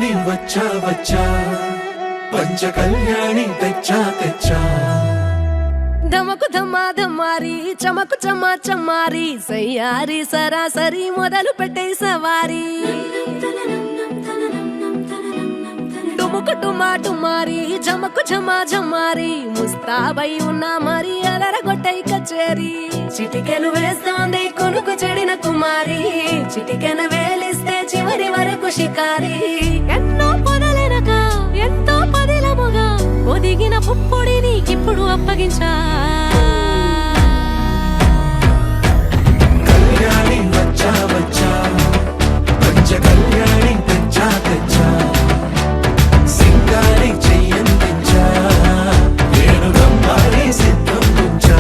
కళ్యాణి వచ్చా వచ్చా పంచ కళ్యాణి తెచ్చా తెచ్చా ధమకు ధమ్మా ధమ్మారి చమకు చమ్మా చమ్మారి సయ్యారి సరాసరి మొదలు పెట్టే సవారి టుముకు టుమా టుమారి జమకు ఝమా ఝమారి ముస్తాబై ఉన్నా మరి అలరగొట్టై కచేరి చిటికెను వేస్తోంది కొనుకు చెడిన కుమారి చిటికెను వేలిస్తే చివరి వరకు షికారి ఎన్నో పొదలెనక ఎంతో పదిలముగా ఒదిగిన పుప్పొడి నీకిప్పుడు అప్పగించా కళ్యాణి వచ్చా వచ్చా పంచ కళ్యాణి తెచ్చా తెచ్చా సింగారి చెయ్యందించా నేను గమ్మారి సిద్ధం ఉంచా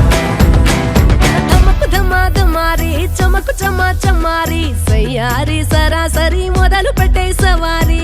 ధమకు ధమా ధమారి చమకు చమ్మా చమ్మారి సయ్యారి సరాసరి మొదలు పెట్టే సవారి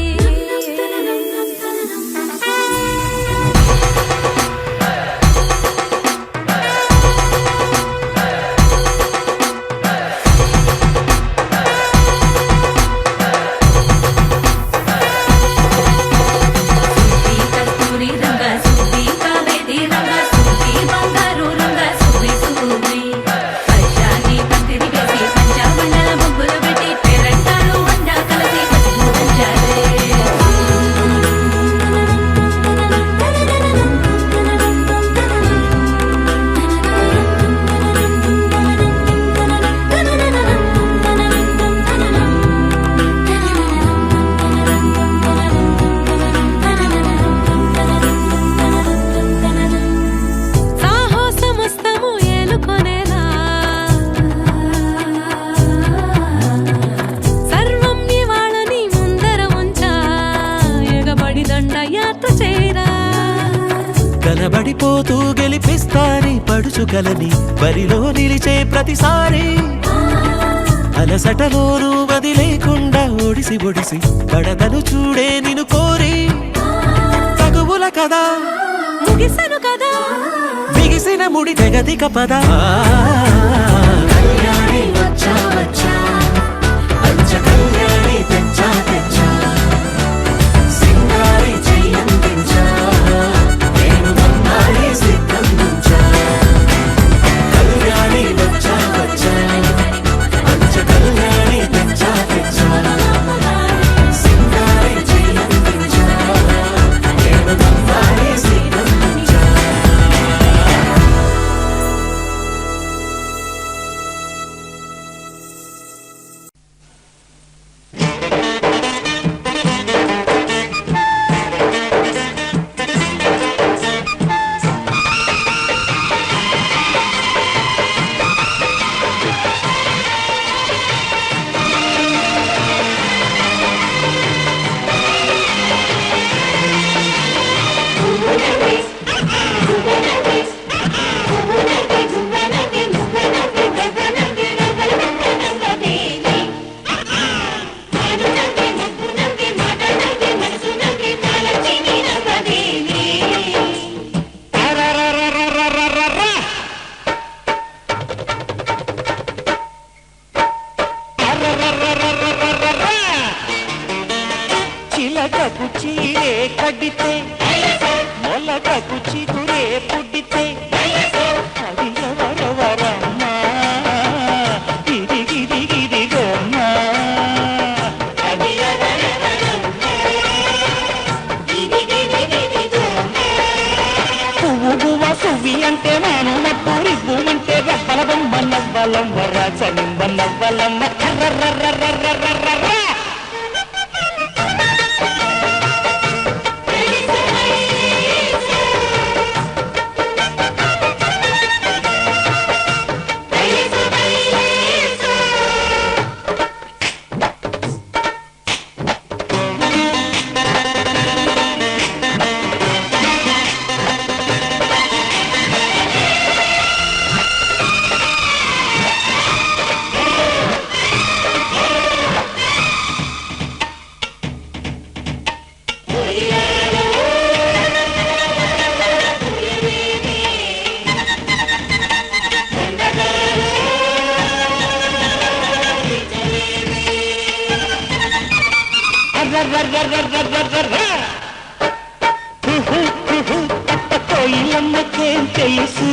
కనబడిపోతూ గెలిపిస్తాని పడుచుగలని బరిలో నిలిచే ప్రతిసారి అలసటలోనూ వదిలేకుండా ఒడిసి ఒడిసి కడతను చూడే నిన్ను కోరి తగువుల కదా ముగిసను కదా బిగిసిన ముడి తెగదిక పదా కళ్యాణి వచ్చా వచ్చా పంచ కళ్యాణి తెచ్చా తెచ్చా సింగారి చెయ్యందించా నేను గమ్మారి సిద్ధం ఉంచా కళ్యాణి వచ్చా వచ్చా పంచ కళ్యాణి తెచ్చా తెచ్చా సింగారి చెయ్యందించా నేను గమ్మారి సిద్ధం ఉంచా చిలకకు చీరే కడితే మొలకకు చిగురే పుడితే అది ఎవరెవరమ్మా గిరి గిరి గిరి గోమ్మా పువ్వు గువ్వ సువ్వి అంటే నేను నప్పు రివ్వు అంటే రెప్పల బొమ్మ నవ్వలమ్మ రాచనింబ నవ్వలమ్మ గాలికేం తెలుసు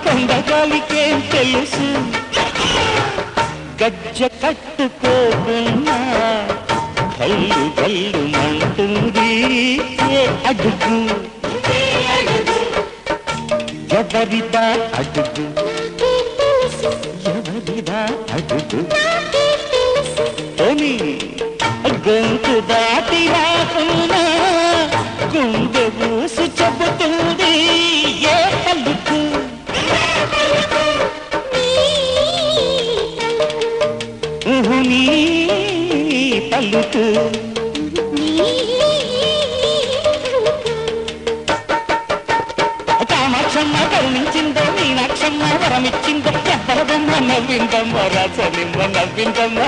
కొండగాలికేం తెలుసు గజ్జ కట్టుకోకున్నా కళ్ళు కళ్ళు మంటుంది ఏ అడుగు ఎవరిదా అడుగు ఎవరిదా అడుగు అని గొంతు దాటి రాకున్నా గుండె మూసి చెబుతుంది ఏ పలుకు నీ పలుకు కామాక్షమ్మ కరుణించిందో మీనాక్షమ్మ వరమిచ్చిందో ఎవ్వరదమ్మ నవ్విందమ్మ రాసనిమ్మ నవ్విందమ్మ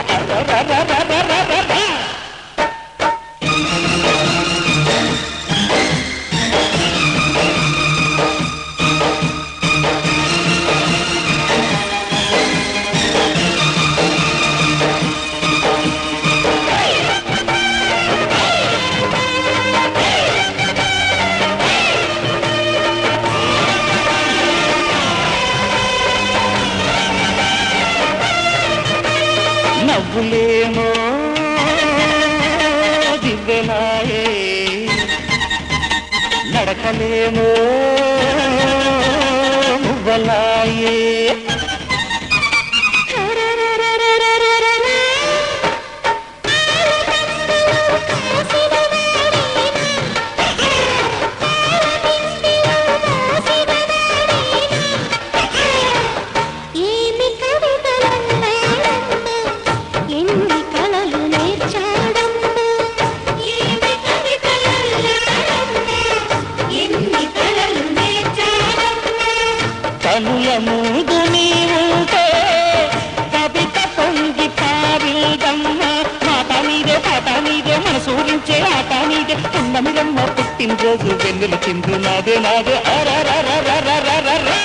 నవ్వులేమో దివ్వెనాయే నడకలేమో మువ్వలాయే కనుల ముందు నీవుంటే కవిత పొంగి పారిదమ్మ మాట నీదే పాట నీదే మనసూరించే ఆట నీదే పున్నమిరమ్మ పుట్టినరోజు వెన్నుల చిందు నాదే నాదే అరరరరరరరరా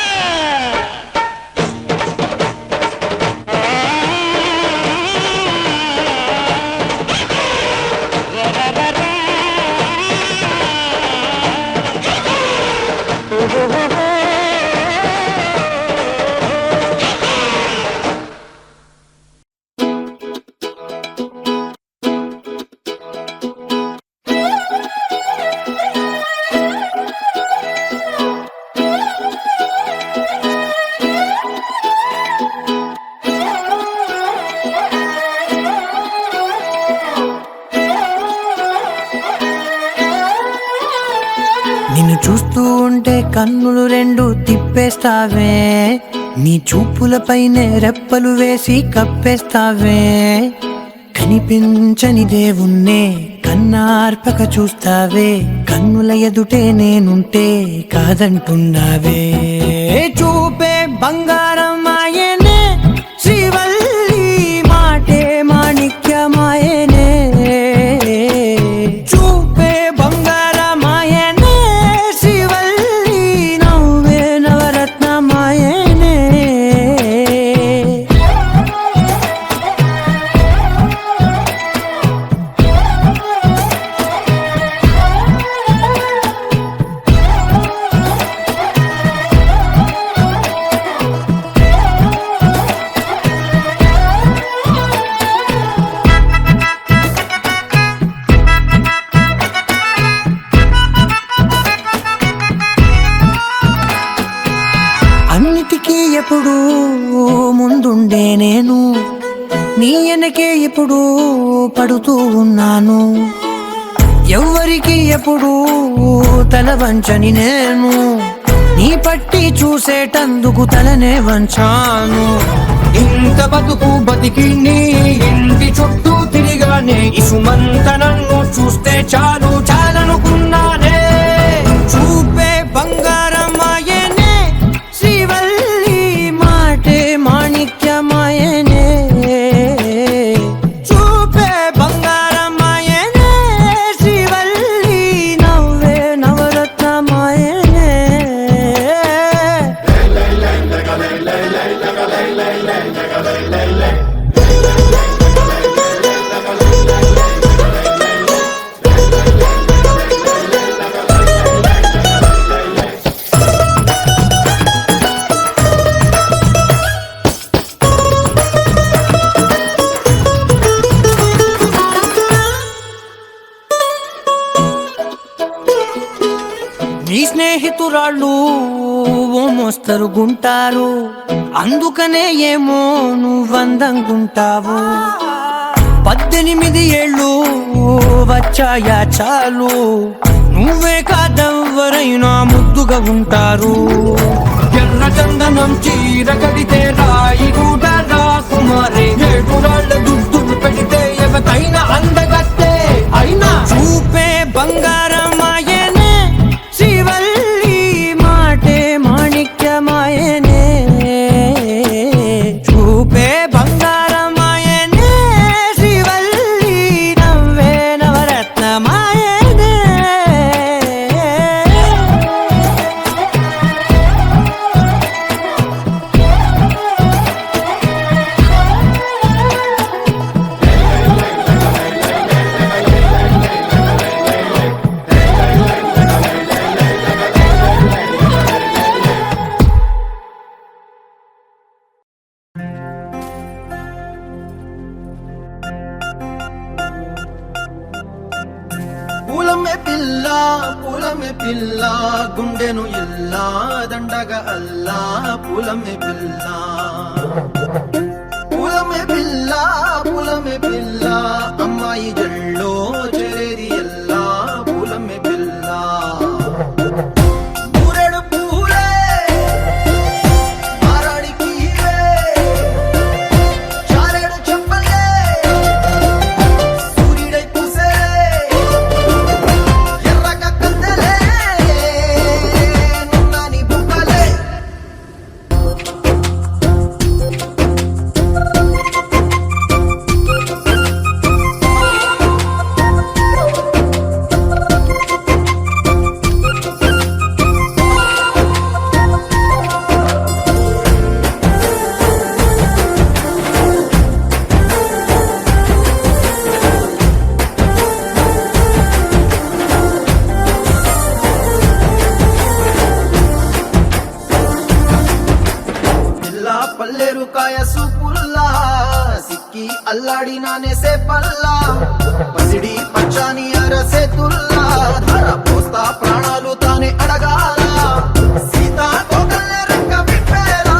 నిన్ను చూస్తూ ఉంటే కన్నులు రెండు తిప్పేస్తావే నీ చూపులపైనే రెప్పలు వేసి కప్పేస్తావే కనిపించని దేవుణ్ణే కన్నార్పక చూస్తావే కన్నుల ఎదుటే నేనుంటే కాదంటున్నావే చూపే బంగారం ఆయనే శ్రీవల్లి మాటే మాణిక్యమాయనే చూపే బంగారమాయనే శ్రీవల్లి నవ్వే నవరత్నమాయనే అన్నిటికీ ఎప్పుడు ముందుండే నేను నీ వెనకే ఎప్పుడు పడుతూ ఉన్నాను ఎవ్వరికి ఎప్పుడు తల వంచని నేను నీ పట్టి చూసేటందుకు తలనే వంచాను ఇంత బతుకు బతికి నీ ఇంటి చుట్టూ తిరిగానే ఇసుమంత నన్ను చూస్తే చాలు చాలనుకున్నానే చూపే బంగారమాయనే శ్రీవల్లి మాటే మాణిక్యమాయనే చూపే బంగారమాయనే శ్రీవల్లి నవ్వే నవరత్నమాయనే నీ స్నేహితురాళ్ళు ఓ మోస్తరుగుంటారు, అందుకనే ఏమో నువ్వందంగుంటావు. 18 ఏళ్ళు వచ్చాయా చాలు, నువ్వే కాదెవ్వరైనా ముద్దుగా ఉంటారు. ఎర్ర చందనం చీర కడితే రాయి కూడా రాకుమారే, 7 రాళ్ళ దుద్దులు పెడితే ఎవతైనా అందగత్తే. అయినా చూపే బంగారమాయనే, శ్రీవల్లి మాటే మాణిక్యమాయనే. చూపే బంగారమాయనే, శ్రీవల్లి నవ్వే నవరత్నమాయనే. పూలమే పిల్ల గుండెను ఇల్లా దండగా అల్లా. పూలమే పిల్ల అమ్మాయి జల్లో చెరేది ఎల్లా. పూలమే పిల్ల మూరెడు పూలే మారాడికి చారేడు చెప్పలే సూర్యుడై పూసే ఎర్రగా కత్తలే నున్నాని బుక్కలే. పల్లేరు కాయ సూపుల్లా సిక్కి అల్లాడి నానేసే పల్లా. పసిడి పచ్చాని అరసే తుల్లా ధర పోస్తా ప్రాణాలు తానే అడగాల. సీతా కోకల్లే రెక్క విప్పేలా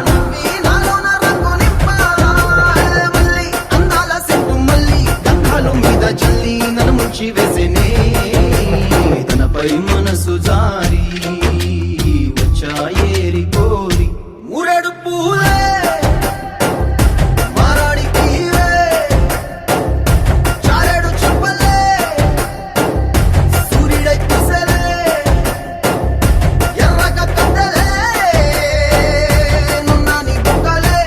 నవ్వి నాలోన రంగు నింపాలా. మల్లి అందాల సెట్టు మల్లి గంధాలు మీద చల్లి నన్ను ముంచి వేసేనే. తనపై మనసు జారి వచ్చాయేరి కోరి మూరెడు పూలే మారాడికి చారేడు చెప్పలే సూర్యుడై పూసలే ఎర్రగా కత్తలే నున్నాని బుక్కలే.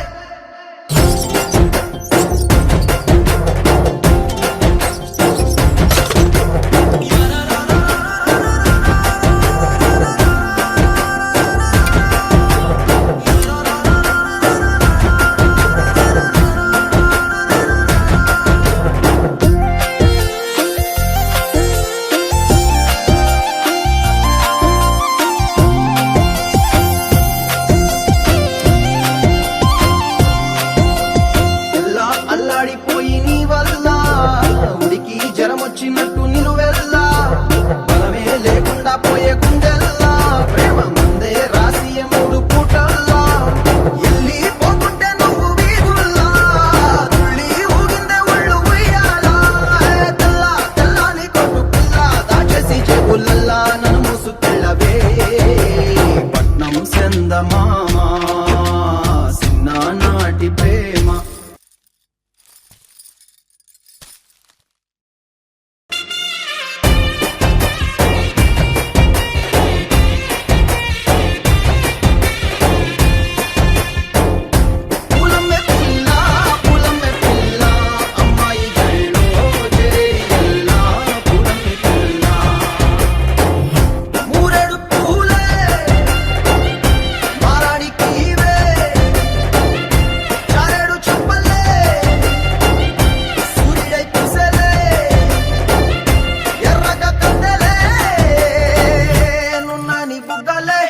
అల్లాడిపోయి నీ వల్ల ఉడికి జరమొచ్చినట్టు నిలువెల్లా. బలమే లేకుండా పోయే గుండెల్లా ప్రేమ మందే రాసి 3 పూటల్లా. ఎల్లి పోతుంటే నువ్వు వీధుల్లా తుళ్ళి ఊగిందే ఒళ్ళు ఉయ్యాలా. తెల్లాని కొట్టు పిల్ల దాచేసి చెవులల్లా నన్ను మూసుకెళ్ళవే. పట్నం చందమామ చిన్ననాటి ప్రేమ. పూలమే పిల్ల అమ్మాయి జల్లో చేరియల్లా. పూలమే పిల్ల మూరెడు పూలే మారాడికి చారేడు చెప్పలే సూర్యుడై పూసలే ఎర్రగా కత్తలే నున్నాని బుగ్గలే.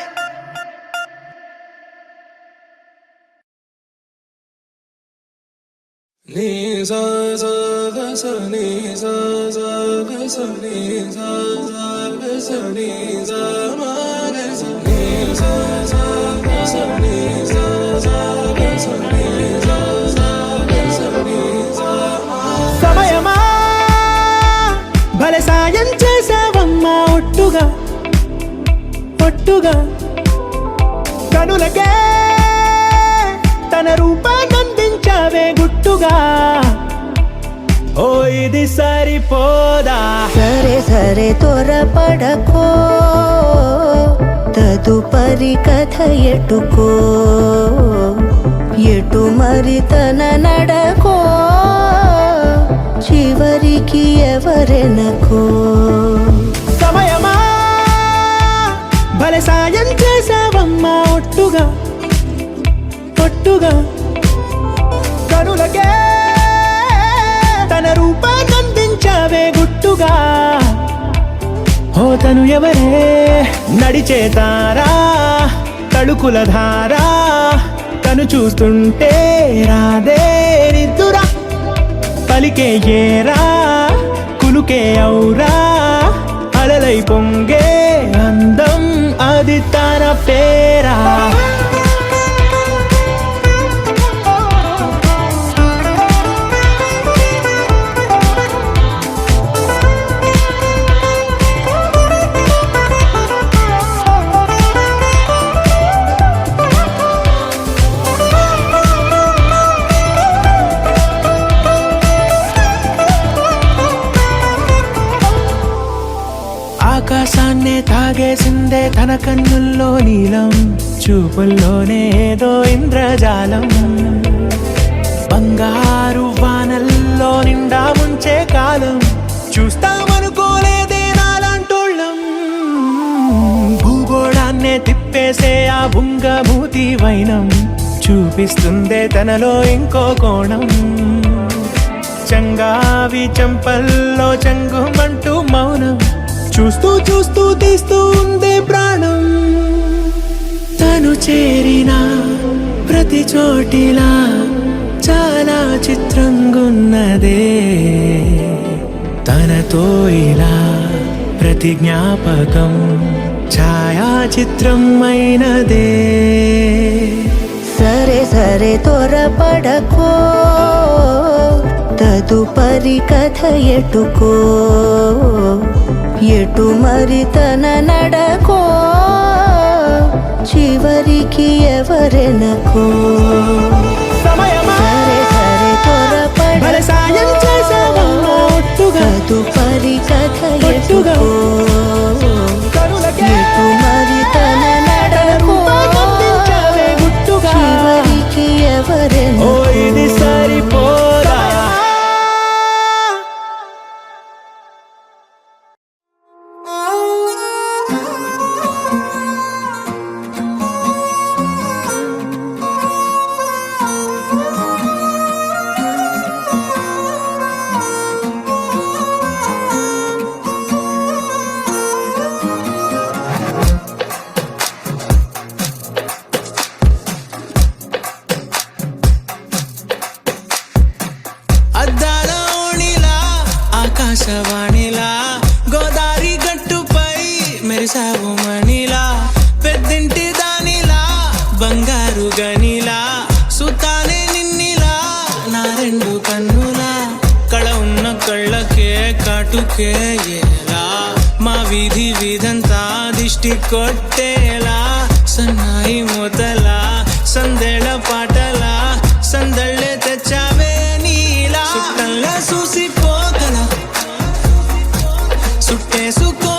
ni sa sa ga sa ni sa sa ga sa ni sa sa ga సమయమా భలే సాయం చేసావమ్మా ఒట్టుగా ఒట్టుగా కనులకే తన రూపాన్నందించావే గుట్టుగా ఓ ఇది సరిపోదా సరే సరే త్వరపడకో తదుపరి కథ ఎటుకో ఎటు మరి తన నడకో చివరికి ఎవరెనకో సమయమా భలే సాయం చేసావమ్మా ఒట్టుగా ఒట్టుగా కనులకే తన రూపాన్నందించావే గుట్టుగా ఓ తను ఎవరే నడిచే తారా తళుకుల ధారా తను చూస్తుంటే రాదే నిద్దురా పలికే ఏరా కులుకే ఔరా అలలై పొంగే అందం అది తన పేరా ఆకాశాన్నే తాగేసిందే తన కన్నుల్లో నీలం చూపుల్లోనే ఏదో ఇంద్రజాలం బంగారు వానల్లో నిండా ముంచే కాలం చూస్తామనుకోలేదే నాలాంటోళ్ళం భూగోళాన్నే తిప్పేసే ఆ బుంగమూతి వైనం చూపిస్తుందే తనలో ఇంకో కోణం చంగావి చంపల్లో చంగుమంటూ మౌనం చూస్తూ చూస్తూ తీస్తూ ఉందే ప్రాణం తను చేరిన ప్రతి చోటిలా చాలా చిత్రంగున్నదే తనతో ఇలా ప్రతి జ్ఞాపకం ఛాయాచిత్రం అయినదే సరే సరే త్వరపడకో తదుపరి కథ ఎటుకో ఎటు మరి తన నడకో చివరికి ఎవరెనకో సమయమా సరే సరే భలే సాయం చేసావమ్మా ఒట్టుగా తదుపరి కథ ఒట్టుగా ఎటుకో కనులకే ఎటు మరి తన నడకో రూపాన్నందించావే గుట్టుగా చివరికి ఓ ఎవరెనకో ఇది సరిపోదా అద్దాల ఓణిలా ఆకాశవాణిలా గోదారి గట్టుపై మెరిసావు మణిలా పెద్దింటి దానిలా బంగారు గనిలా సుతానే నిన్నిలా నా రెండు కన్నులా కళ ఉన్న కళ్ళకే కాటుకే ఏలా మా వీధి వీధంతా దిష్టి కొట్టేలా సన్నాయి మూతలా సందేళ పాటలా సందళ్ళే తెచ్చావే నీలా సుట్టంలా చూసిపోగల సుట్టేసుకో